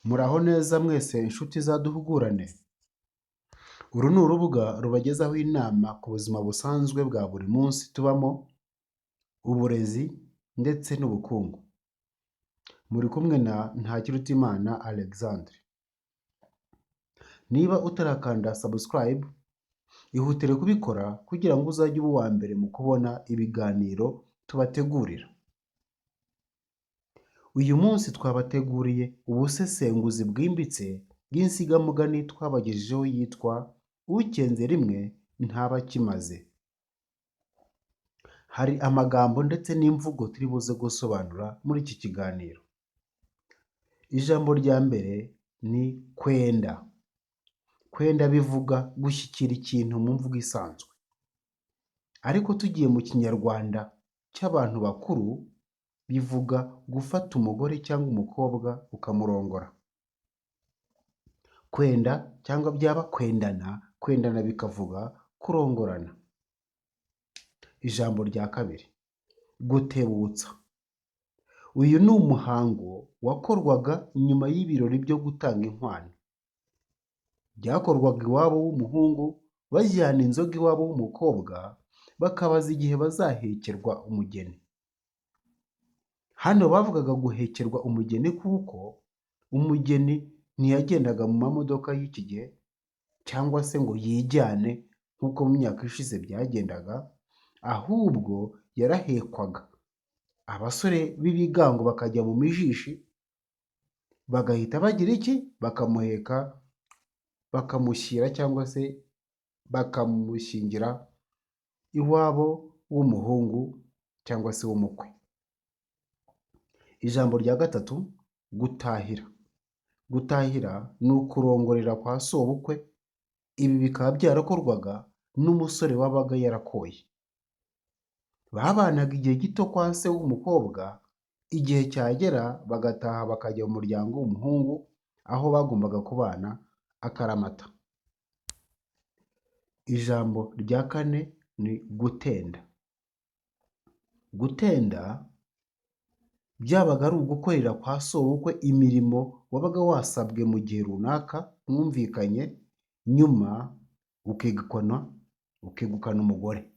Muraho neza mwese inshuti zaduhugurane. Uru ni urubuga rubagezaho inama ku buzima busanzwe bwa buri munsi tubamo, uburezi ndetse n'ubukungu. Muri kumwe na Ntakirutimana Alexandre. Niba utarakanda subscribe, ihutire kubikora kugira ngo uzajye uba uwa mbere mu kubona ibiganiro tubategurira. Uyu munsi twabateguriye ubusesenguzi bwimbitse bw'insigamugani twabagejejeho yitwa ucyenze rimwe ntaba akimaze. Hari amagambo ndetse n'imvugo turi buze gusobanura muri iki kiganiro. Ijambo rya mbere ni kwenda. Kwenda bivuga gushyikira ikintu mu mvugo isanzwe. Ariko tugiye mu kinyarwanda cy'abantu bakuru, bivuga gufata umugore cyangwa umukobwa ukamurongora. Kwenda cyangwa byaba kwendana, kwendana bikavuga kurongorana. Ijambo rya kabiri, gutebutsa. Uyu ni umuhango wakorwaga nyuma y'ibirori byo gutanga inkwano. Byakorwaga iwabo w'umuhungu bajyana inzoga iwabo w'umukobwa, bakabaza igihe bazahekerwa umugeni. Hano bavugaga guhekerwa umugeni kuko umugeni ntiyagendaga mu mamodoka y'iki gihe cyangwa se ngo yijyane nk'uko mu myaka ishize byagendaga, ahubwo yarahekwaga. Abasore b'ibigango bakajya mu mijishi, bagahita bagira iki? Bakamuheka, bakamushyira cyangwa se bakamushyingira iwabo w'umuhungu cyangwa se w'umukwe. Ijambo rya gatatu, gutahira. Gutahira ni ukurongorera kwa sobukwe. Ibi bikaba byarakorwaga n'umusore wabaga yarakoye. Babanaga igihe gito kwa se w'umukobwa, igihe cyagera bagataha bakajya mu muryango w'umuhungu aho bagombaga kubana akaramata. Ijambo rya kane ni gutenda. Gutenda byabaga ari ugukorera kwa sobukwe imirimo wabaga wasabwe mu gihe runaka mwumvikanye, nyuma ukegukana umugore.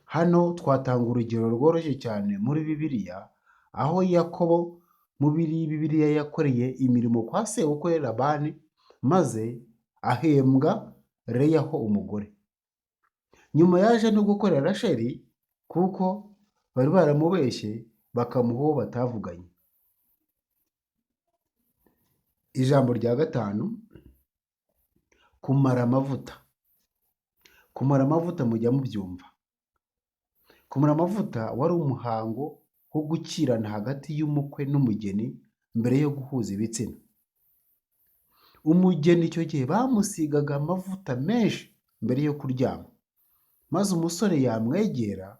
Hano twatanga urugero rworoshye cyane muri Bibiliya, aho Yakobo muri Bibiliya yakoreye imirimo kwa sebukwe Labani, maze ahembwa Leyaho umugore. Nyuma yaje no gukorera Rasheli kuko bari baramubeshye bakamuha uwo batavuganye. Ijambo rya gatanu, kumara amavuta. Kumara amavuta mujya mubyumva. Kumara amavuta wari umuhango wo gukirana hagati y'umukwe n'umugeni mbere yo guhuza ibitsina. Umugeni icyo gihe bamusigaga amavuta menshi mbere yo kuryama, maze umusore yamwegera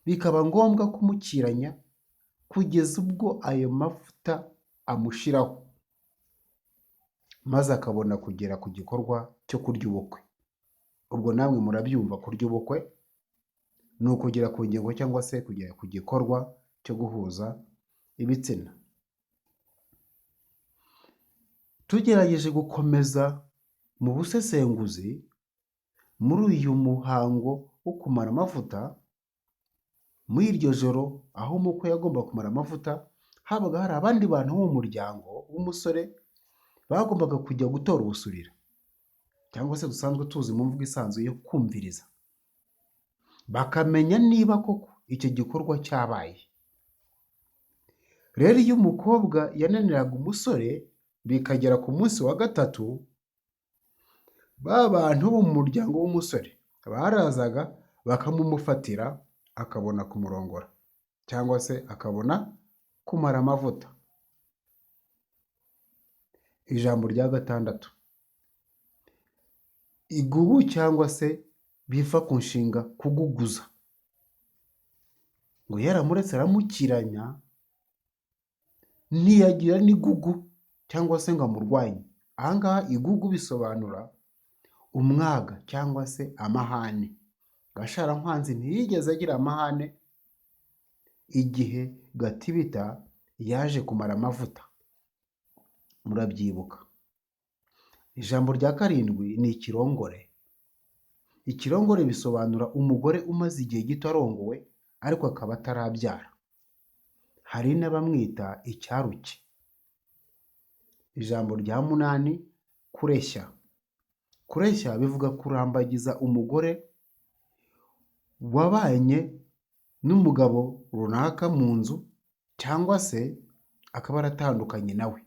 bikaba ngombwa kumukiranya kugeza ubwo ayo mavuta amushiraho, maze akabona kugera ku gikorwa cyo kurya ubukwe. Ubwo namwe murabyumva, kurya ubukwe ni ukugera ku ngingo cyangwa se kugera ku gikorwa cyo guhuza ibitsina. Tugerageje gukomeza mu busesenguzi muri uyu muhango wo kumara amavuta, muri iryo joro aho umukwe yagomba kumara amavuta, habaga hari abandi bantu bo mu muryango w'umusore bagombaga kujya gutora ubusurira, cyangwa se dusanzwe tuzi mu mvugo isanzwe yo kumviriza, bakamenya niba koko icyo gikorwa cyabaye. Rero iyo umukobwa yananiraga umusore bikagera ku munsi wa gatatu, ba bantu bo mu muryango w'umusore barazaga bakamumufatira, akabona kumurongora cyangwa se akabona kumara amavuta. Ijambo rya gatandatu, igugu cyangwa se biva ku nshinga kuguguza. Ngo yaramuretse aramukiranya, ntiyagira n'igugu cyangwa se ngo amurwanye. Aha ngaha igugu bisobanura umwaga cyangwa se amahane. Gasharankwanzi ntiyigeze agira amahane igihe Gatibita yaje kumara amavuta. murabyibuka. Ijambo rya karindwi ni ikirongore. Ikirongore bisobanura umugore umaze igihe gito arongowe ariko akaba atarabyara. Hari n'abamwita icyaruke. Ijambo rya munani kureshya. Kureshya bivuga kurambagiza umugore wabanye n'umugabo runaka mu nzu cyangwa se akaba aratandukanye nawe.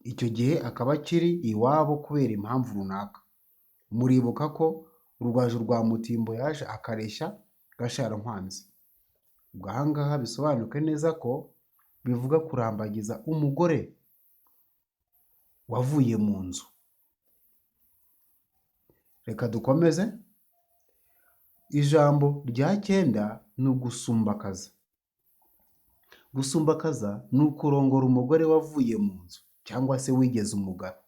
Icyo gihe akaba akiri iwabo kubera impamvu runaka. Muribuka ko Rugaju rwa Mutimbo yaje akareshya Gasharankwanzi. Ubwo aha ngaha bisobanuke neza ko bivuga kurambagiza umugore wavuye mu nzu. Reka dukomeze. Ijambo rya cyenda ni ugusumbakaza. Gusumbakaza ni ukurongora umugore wavuye mu nzu cyangwa se wigeze umugabo.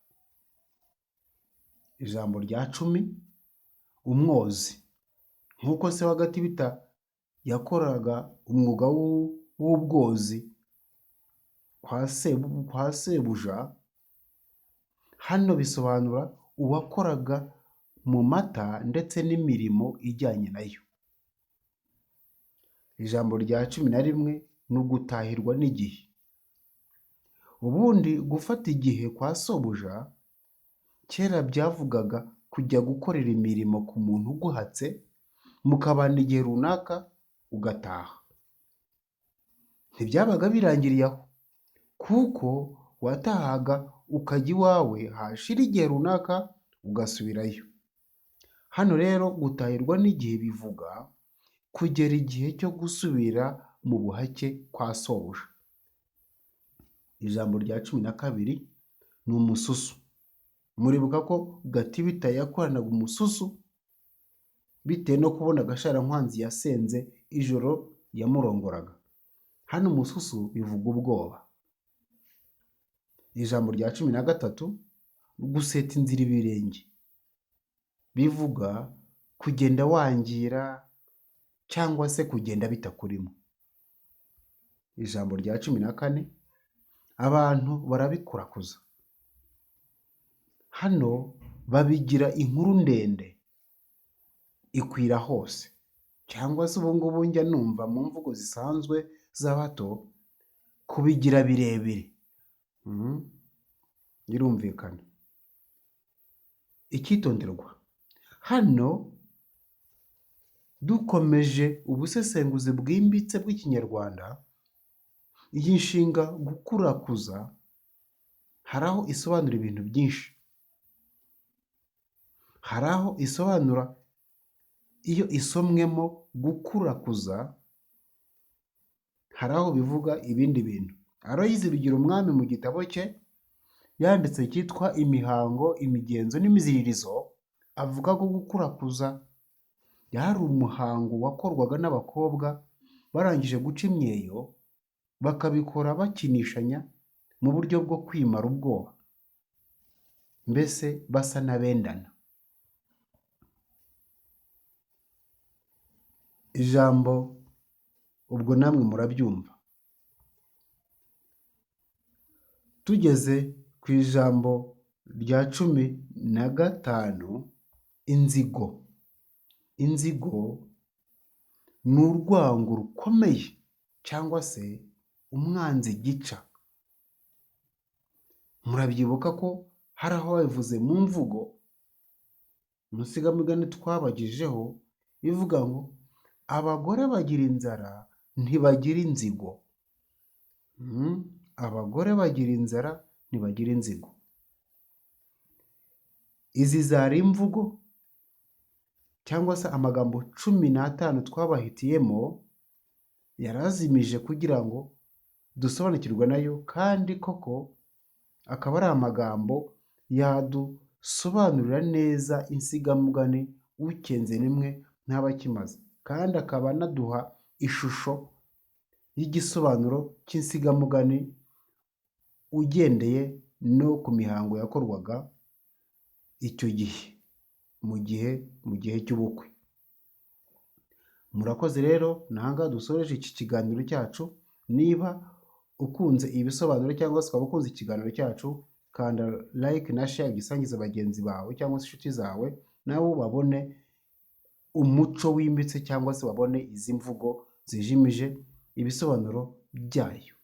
Ijambo rya cumi umwozi. Nk'uko se wa Gatibita yakoraga umwuga w'ubwozi kwa sebuja, hano bisobanura uwakoraga mu mata ndetse n'imirimo ijyanye nayo. Ijambo rya cumi na rimwe ni ugutahirwa n'igihe. Ubundi gufata igihe kwa sobuja kera byavugaga kujya gukorera imirimo ku muntu uguhatse, mukabana igihe runaka ugataha. Ntibyabaga birangiriye aho, kuko watahaga ukajya iwawe, hashira igihe runaka ugasubirayo. Hano rero gutahirwa n'igihe bivuga kugera igihe cyo gusubira mu buhake kwa sobuja. Ijambo rya cumi na kabiri ni umususu. Muribuka ko Gatibita yakoranaga umususu bitewe no kubona Gasharankwanzi yasenze ijoro yamurongoraga. Hano umususu bivuga ubwoba. Ijambo rya cumi na gatatu guseta inzira ibirenge. Bivuga kugenda wangira cyangwa se kugenda bitakurimo. Ijambo rya cumi na kane abantu barabikurakuza. Hano babigira inkuru ndende ikwira hose, cyangwa se ubu ngubu njya numva mu mvugo zisanzwe z'abato kubigira birebire. Birumvikana. Icyitonderwa. Hano dukomeje ubusesenguzi bwimbitse bw'Ikinyarwanda, iyi nshinga gukurakuza hari aho isobanura ibintu byinshi. Hari aho isobanura, iyo isomwemo gukurakuza, hari aho bivuga ibindi bintu. Aloyizi Bigirumwami mu gitabo cye yanditse cyitwa Imihango, Imigenzo n'Imiziririzo, avuga ko gukurakuza yari umuhango wakorwaga n'abakobwa barangije guca imyeyo, bakabikora bakinishanya mu buryo bwo kwimara ubwoba, mbese basa n'abendana. Ijambo ubwo namwe murabyumva. Tugeze ku ijambo rya cumi na gatanu inzigo. Inzigo ni urwango rukomeye cyangwa se umwanzi gica. Murabyibuka ko hari aho babivuze mu mvugo mu Nsigamugani twabagejejeho ivuga ngo abagore bagira inzara ntibagira inzigo. Abagore bagira inzara ntibagira inzigo. Izi zari imvugo cyangwa se amagambo 15 twabahitiyemo yarazimije kugira ngo dusobanukirwe nayo, kandi koko akaba ari amagambo yadusobanurira neza insigamugani ukenze rimwe ntaba akimaze, kandi akaba anaduha ishusho y'igisobanuro cy'insigamugani ugendeye no ku mihango yakorwaga icyo gihe mu gihe cy'ubukwe. Murakoze rero, nanga dusoreje iki kiganiro cyacu. Niba ukunze ibisobanuro cyangwa se ukaba ukunze ikiganiro cyacu, kanda like na share gisangiza bagenzi bawe cyangwa se inshuti zawe, nabo babone umuco wimbitse cyangwa se babone izi mvugo zijimije ibisobanuro byayo.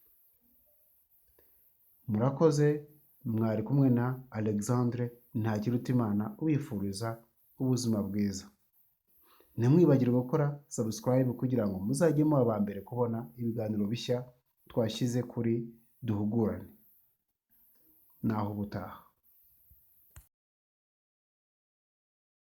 Murakoze, mwari kumwe na Alexandre Ntakirutimana ubifuriza ubuzima bwiza. Ntimwibagirwe gukora subscribe kugira ngo muzajye muba aba mbere kubona ibiganiro bishya twashyize kuri Duhugurane. Naho ubutaha.